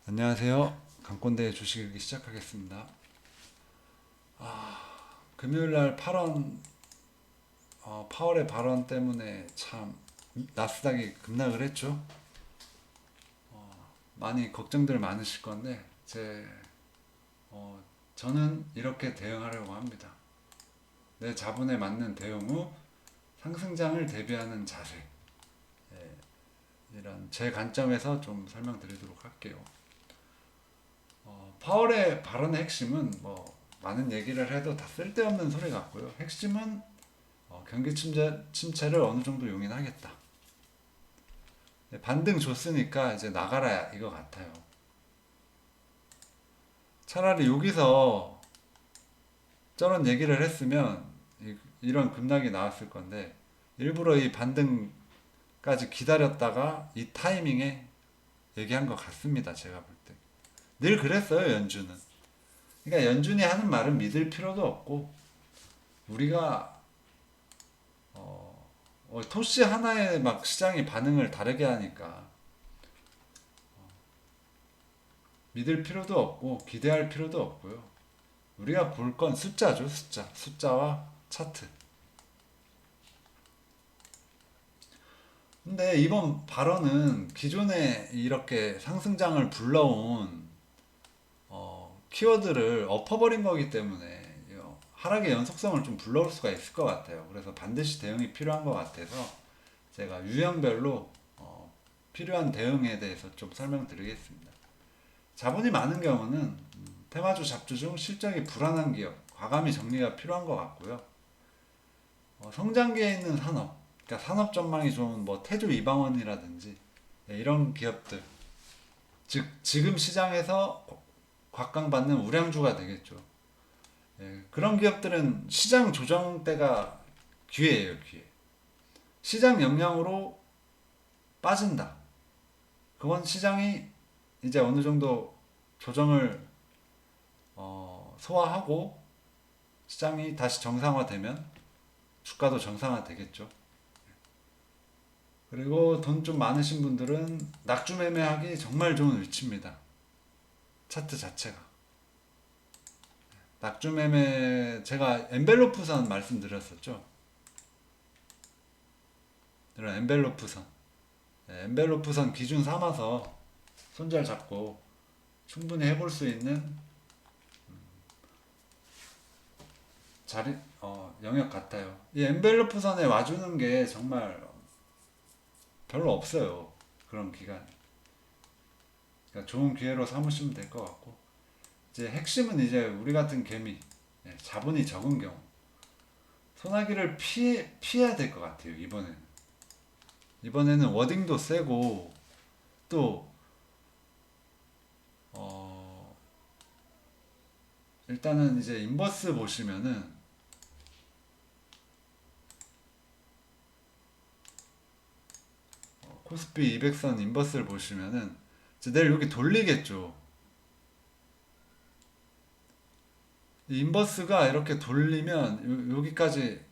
안녕하세요. 강권대 주식 읽기 시작하겠습니다. 금요일날 파월의 발언 때문에 참 나스닥이 급락을 했죠. 많이 걱정들 많으실 건데 어, 저는 이렇게 대응하려고 합니다. 내 자본에 맞는 대응 후 상승장을 대비하는 자세. 예, 이런 제 관점에서 좀 설명드리도록 할게요. 파월의 발언의 핵심은 많은 얘기를 해도 다 쓸데없는 소리 같고요. 핵심은 경기 침체를 어느 정도 용인하겠다. 반등 줬으니까 이제 나가라 이거 같아요. 차라리 여기서 저런 얘기를 했으면 이런 급락이 나왔을 건데 일부러 이 반등까지 기다렸다가 이 타이밍에 얘기한 것 같습니다. 제가 볼 때. 늘 그랬어요, 연준은. 그러니까 연준이 하는 말은 믿을 필요도 없고 우리가 토시 하나에 막 시장이 반응을 다르게 하니까 믿을 필요도 없고 기대할 필요도 없고요. 우리가 볼 건 숫자죠, 숫자. 숫자와 차트. 근데 이번 발언은 기존에 이렇게 상승장을 불러온 키워드를 엎어버린 거기 때문에 하락의 연속성을 좀 불러올 수가 있을 것 같아요. 그래서 반드시 대응이 필요한 것 같아서 제가 유형별로 필요한 대응에 대해서 좀 설명드리겠습니다. 자본이 많은 경우는 테마주 잡주 중 실적이 불안한 기업, 과감히 정리가 필요한 것 같고요. 성장기에 있는 산업, 그러니까 산업 전망이 좋은 태조 이방원이라든지 이런 기업들, 즉 지금 시장에서 곽강받는 우량주가 되겠죠. 그런 기업들은 시장 조정 때가 기회예요, 기회. 시장 영향으로 빠진다. 그건 시장이 이제 어느 정도 조정을 소화하고 시장이 다시 정상화되면 주가도 정상화되겠죠. 그리고 돈 좀 많으신 분들은 낙주 매매하기 정말 좋은 위치입니다. 차트 자체가. 낙주 매매 제가 엔벨로프선 말씀드렸었죠. 이런 엔벨로프선. 엔벨로프선 기준 삼아서 손절 잡고 충분히 해볼 수 있는 자리 영역 같아요. 이 엔벨로프선에 와주는 게 정말 별로 없어요. 그런 기간. 그러니까 좋은 기회로 삼으시면 될 것 같고 이제 핵심은 이제 우리 같은 개미 자본이 적은 경우 소나기를 피해야 될 것 같아요. 이번에는 워딩도 세고 또 어, 일단은 이제 인버스 보시면은 코스피 200선 인버스를 보시면은 이제 내일 여기 돌리겠죠. 이 인버스가 이렇게 돌리면 여기까지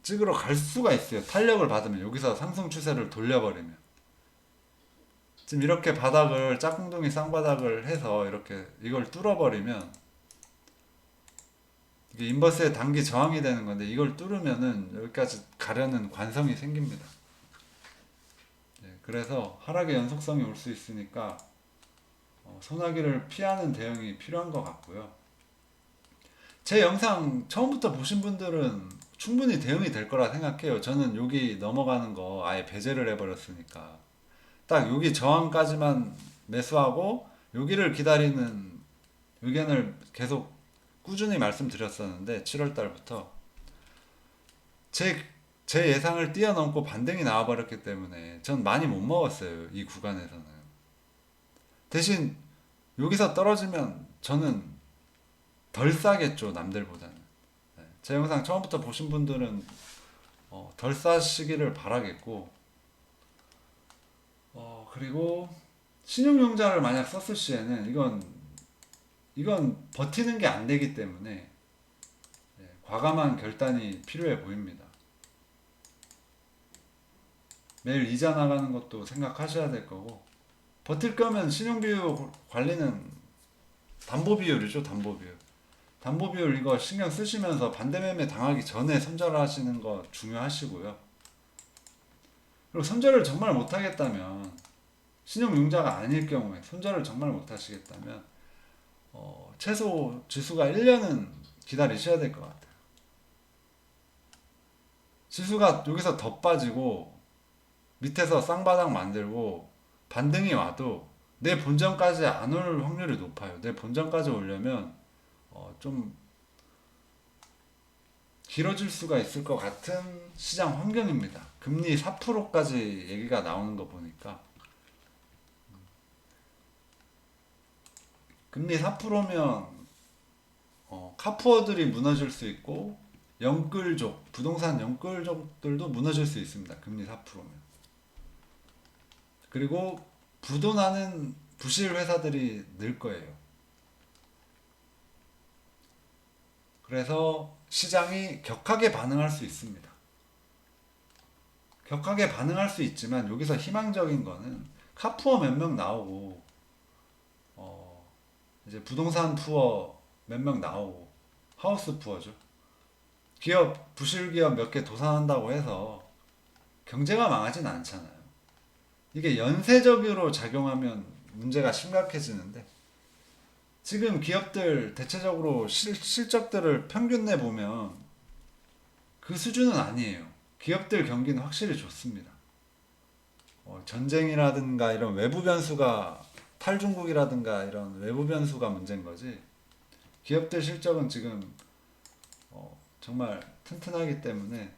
찍으러 갈 수가 있어요. 탄력을 받으면 여기서 상승 추세를 돌려버리면 지금 이렇게 바닥을 짝꿍둥이 쌍바닥을 해서 이렇게 이걸 뚫어버리면 이게 인버스의 단기 저항이 되는 건데 이걸 뚫으면은 여기까지 가려는 관성이 생깁니다. 그래서 하락의 연속성이 올 수 있으니까 소나기를 피하는 대응이 필요한 것 같고요. 제 영상 처음부터 보신 분들은 충분히 대응이 될 거라 생각해요. 저는 여기 넘어가는 거 아예 배제를 해버렸으니까 딱 여기 저항까지만 매수하고 여기를 기다리는 의견을 계속 꾸준히 말씀드렸었는데 7월 달부터 제, 제 예상을 뛰어넘고 반등이 나와버렸기 때문에 전 많이 못 먹었어요. 이 구간에서는. 대신 여기서 떨어지면 저는 덜 싸겠죠. 남들보다는. 제 영상 처음부터 보신 분들은 덜 싸시기를 바라겠고 그리고 신용융자를 만약 썼을 시에는 이건 버티는 게 안 되기 때문에 과감한 결단이 필요해 보입니다. 매일 이자 나가는 것도 생각하셔야 될 거고 버틸 거면 신용 관리는 담보 비율이죠, 담보 비율. 담보 비율 이거 신경 쓰시면서 반대 매매 당하기 전에 손절하시는 거 중요하시고요. 그리고 손절을 정말 못하겠다면, 신용융자가 아닐 경우에 손절을 정말 못하시겠다면 최소 지수가 1년은 기다리셔야 될 것 같아요. 지수가 여기서 더 빠지고 밑에서 쌍바닥 만들고 반등이 와도 내 본전까지 안 올 확률이 높아요. 내 본전까지 오려면 좀 길어질 수가 있을 것 같은 시장 환경입니다. 금리 4%까지 얘기가 나오는 거 보니까 금리 4%면 카푸어들이 무너질 수 있고 영끌족, 부동산 영끌족들도 무너질 수 있습니다. 금리 4%면. 그리고 부도나는 부실 회사들이 늘 거예요. 그래서 시장이 격하게 반응할 수 있습니다. 격하게 반응할 수 있지만 여기서 희망적인 거는 카푸어 몇 명 나오고 이제 부동산 푸어 몇 명 나오고 하우스 푸어죠. 기업 부실 기업 몇 개 도산한다고 해서 경제가 망하진 않잖아요. 이게 연쇄적으로 작용하면 문제가 심각해지는데 지금 기업들 대체적으로 실적들을 평균 내 보면 그 수준은 아니에요. 기업들 경기는 확실히 좋습니다. 전쟁이라든가 이런 외부 변수가 탈중국이라든가 이런 외부 변수가 문제인 거지 기업들 실적은 지금 정말 튼튼하기 때문에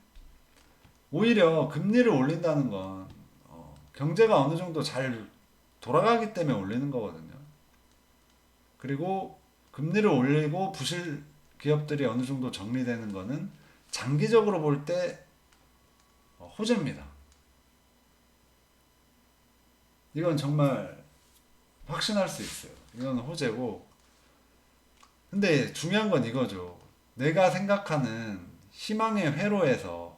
오히려 금리를 올린다는 건 경제가 어느 정도 잘 돌아가기 때문에 올리는 거거든요. 그리고 금리를 올리고 부실 기업들이 어느 정도 정리되는 거는 장기적으로 볼 때 호재입니다. 이건 정말 확신할 수 있어요. 이건 호재고 근데 중요한 건 이거죠. 내가 생각하는 희망의 회로에서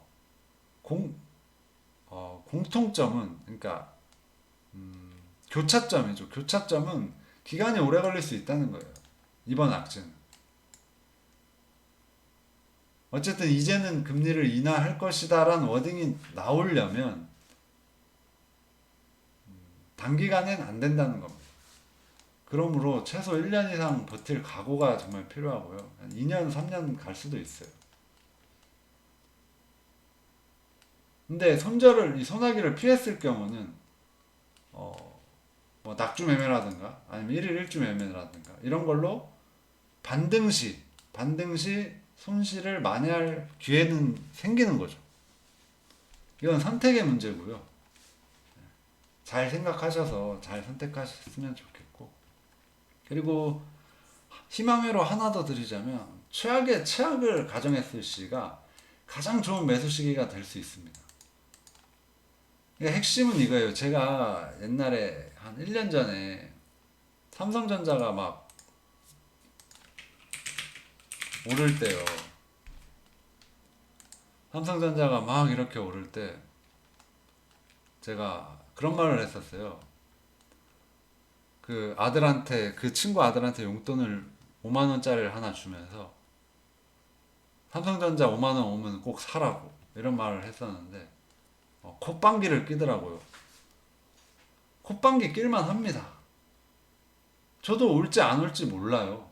공통점은 그러니까 교차점이죠. 교차점은 기간이 오래 걸릴 수 있다는 거예요. 이번 악재는. 어쨌든 이제는 금리를 인하할 것이다 라는 워딩이 나오려면 단기간엔 안 된다는 겁니다. 그러므로 최소 1년 이상 버틸 각오가 정말 필요하고요. 한 2년, 3년 갈 수도 있어요. 근데 이 소나기를 피했을 경우는 뭐 낙주 매매라든가 아니면 1일 1주 매매라든가 이런 걸로 반등시 손실을 만회할 기회는 생기는 거죠. 이건 선택의 문제고요. 잘 생각하셔서 잘 선택하셨으면 좋겠고 그리고 희망회로 하나 더 드리자면 최악의 최악을 가정했을 시가 가장 좋은 매수 시기가 될 수 있습니다. 핵심은 이거예요. 제가 옛날에 한 1년 전에 삼성전자가 막 오를 때요. 삼성전자가 막 이렇게 오를 때 제가 그런 말을 했었어요. 그 친구 아들한테 용돈을 5만 원짜리를 하나 주면서 삼성전자 5만 원 오면 꼭 사라고 이런 말을 했었는데 콧방귀를 끼더라고요. 콧방귀 낄만 합니다. 저도 올지 안 올지 몰라요.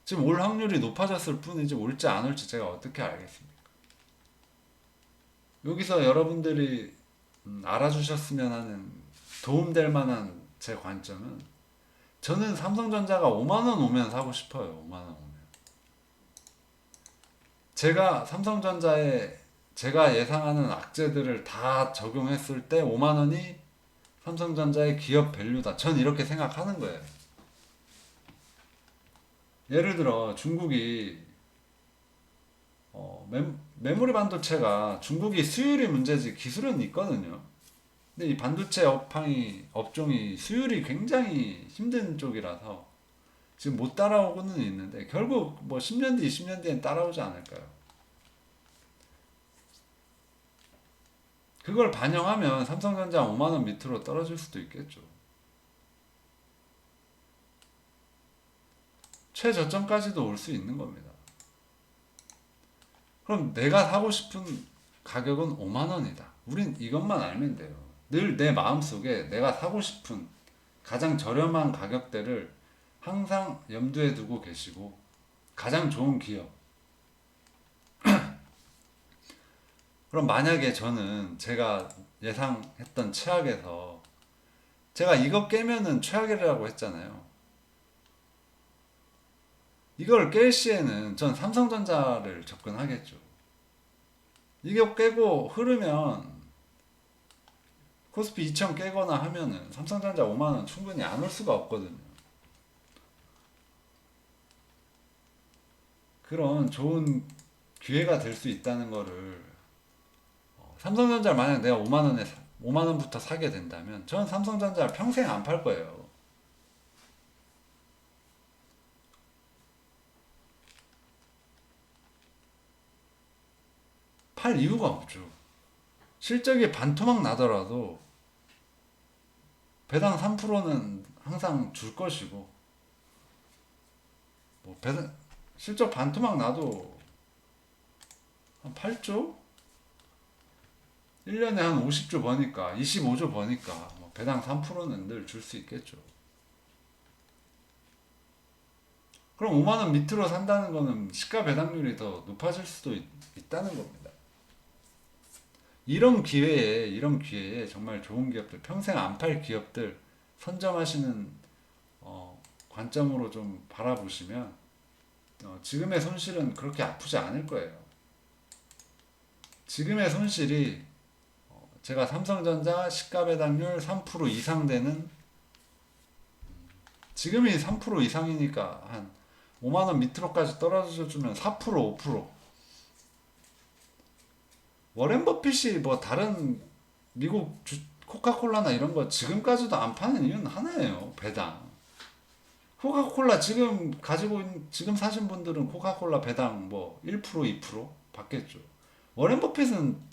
지금 올 확률이 높아졌을 뿐이지 올지 안 올지 제가 어떻게 알겠습니까? 여기서 여러분들이 알아주셨으면 하는 도움될 만한 제 관점은 저는 삼성전자가 5만원 오면 사고 싶어요. 5만원 오면. 제가 삼성전자에 제가 예상하는 악재들을 다 적용했을 때 5만원이 삼성전자의 기업 밸류다. 전 이렇게 생각하는 거예요. 예를 들어 중국이 메모리 반도체가 중국이 수율이 문제지 기술은 있거든요. 근데 이 반도체 업종이 수율이 굉장히 힘든 쪽이라서 지금 못 따라오고는 있는데 결국 뭐 10년 뒤, 20년 뒤엔 따라오지 않을까요? 그걸 반영하면 삼성전자 5만원 밑으로 떨어질 수도 있겠죠. 최저점까지도 올 수 있는 겁니다. 그럼 내가 사고 싶은 가격은 5만 원이다. 우린 이것만 알면 돼요. 늘 내 마음속에 내가 사고 싶은 가장 저렴한 가격대를 항상 염두에 두고 계시고, 가장 좋은 기업. 그럼 만약에 저는 제가 예상했던 최악에서 제가 이거 깨면은 최악이라고 했잖아요. 이걸 깰 시에는 전 삼성전자를 접근하겠죠. 이거 깨고 흐르면 코스피 2000 깨거나 하면은 삼성전자 5만원 충분히 안 올 수가 없거든요. 그런 좋은 기회가 될 수 있다는 거를, 삼성전자를 만약 내가 5만원부터 사게 된다면 저는 삼성전자를 평생 안 팔 거예요. 팔 이유가 없죠. 실적이 반토막 나더라도 배당 3%는 항상 줄 것이고, 뭐 배당 실적 반토막 나도 한 8조? 1년에 한 50조 버니까 25조 버니까 뭐 배당 3%는 늘 줄 수 있겠죠. 그럼 5만원 밑으로 산다는 거는 시가 배당률이 더 높아질 수도 있다는 겁니다. 이런 기회에 정말 좋은 기업들, 평생 안 팔 기업들 선점하시는 관점으로 좀 바라보시면 지금의 손실은 그렇게 아프지 않을 거예요. 지금의 손실이 제가 삼성전자 시가 배당률 3% 이상 되는, 지금이 3% 이상이니까 한 5만원 밑으로까지 떨어져 주면 4% 5%. 워렌 버핏이 뭐 다른 미국 코카콜라나 이런 거 지금까지도 안 파는 이유는 하나예요. 배당. 코카콜라 지금 사신 분들은 코카콜라 배당 뭐 1% 2% 받겠죠. 워렌 버핏은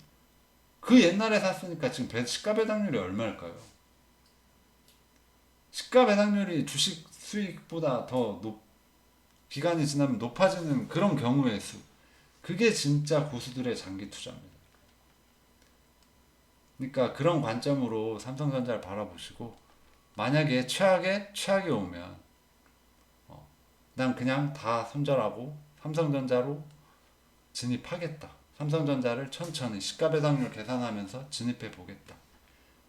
그 옛날에 샀으니까 지금 시가 배당률이 얼마일까요? 시가 배당률이 주식 수익보다 더 기간이 지나면 높아지는 그런 경우의 수. 그게 진짜 고수들의 장기 투자입니다. 그러니까 그런 관점으로 삼성전자를 바라보시고, 만약에 최악이 오면 난 그냥 다 손절하고 삼성전자로 진입하겠다. 삼성전자를 천천히 시가 배당률 계산하면서 진입해 보겠다.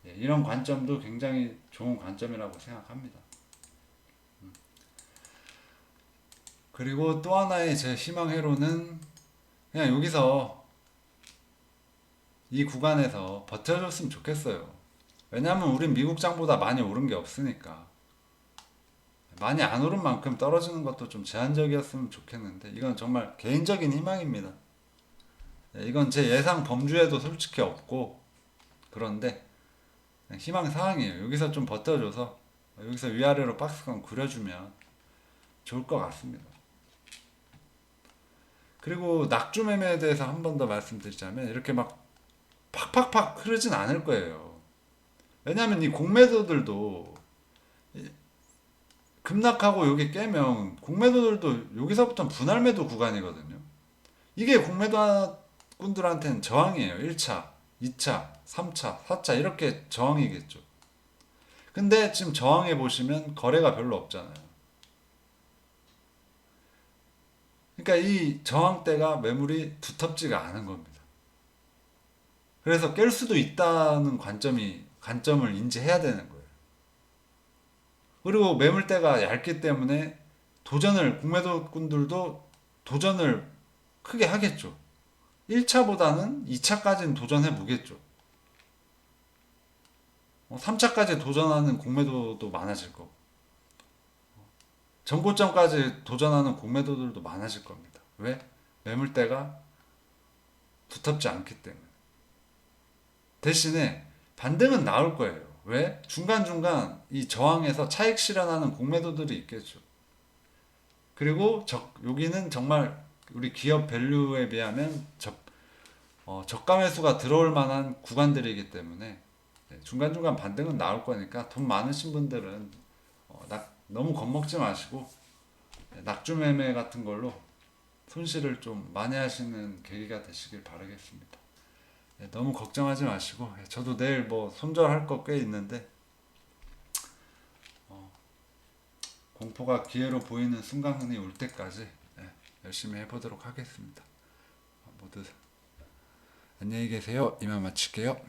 이런 관점도 굉장히 좋은 관점이라고 생각합니다. 그리고 또 하나의 제 희망회로는 그냥 여기서 이 구간에서 버텨줬으면 좋겠어요. 왜냐면 우린 미국장보다 많이 오른 게 없으니까. 많이 안 오른 만큼 떨어지는 것도 좀 제한적이었으면 좋겠는데, 이건 정말 개인적인 희망입니다. 이건 제 예상 범주에도 솔직히 없고, 그런데 희망 사항이에요. 여기서 좀 버텨줘서 여기서 위아래로 박스권 그려주면 좋을 것 같습니다. 그리고 낙주 매매에 대해서 한 번 더 말씀드리자면, 이렇게 막 팍팍팍 흐르진 않을 거예요. 왜냐하면 이 공매도들도 급락하고 여기 깨면 공매도들도 여기서부터 분할 매도 구간이거든요. 이게 공매도꾼들한테는 저항이에요. 1차, 2차, 3차, 4차 이렇게 저항이겠죠. 근데 지금 저항해 보시면 거래가 별로 없잖아요. 그러니까 이 저항대가 매물이 두텁지가 않은 겁니다. 그래서 깰 수도 있다는 관점을 인지해야 되는 거예요. 그리고 매물대가 얇기 때문에 공매도꾼들도 도전을 크게 하겠죠. 1차보다는 2차까지는 도전해 보겠죠. 3차까지 도전하는 공매도도 많아질 거고, 전고점까지 도전하는 공매도들도 많아질 겁니다. 왜? 매물대가 두텁지 않기 때문에. 대신에 반등은 나올 거예요. 왜? 중간중간 이 저항에서 차익 실현하는 공매도들이 있겠죠. 그리고 여기는 정말 우리 기업 밸류에 비하면 저가 매수가 들어올 만한 구간들이기 때문에 중간중간 반등은 나올 거니까 돈 많으신 분들은 너무 겁먹지 마시고 낙주 매매 같은 걸로 손실을 좀 만회하시는 계기가 되시길 바라겠습니다. 너무 걱정하지 마시고, 저도 내일 뭐 손절할 거 꽤 있는데 공포가 기회로 보이는 순간이 올 때까지 열심히 해보도록 하겠습니다. 모두 안녕히 계세요. 이만 마칠게요.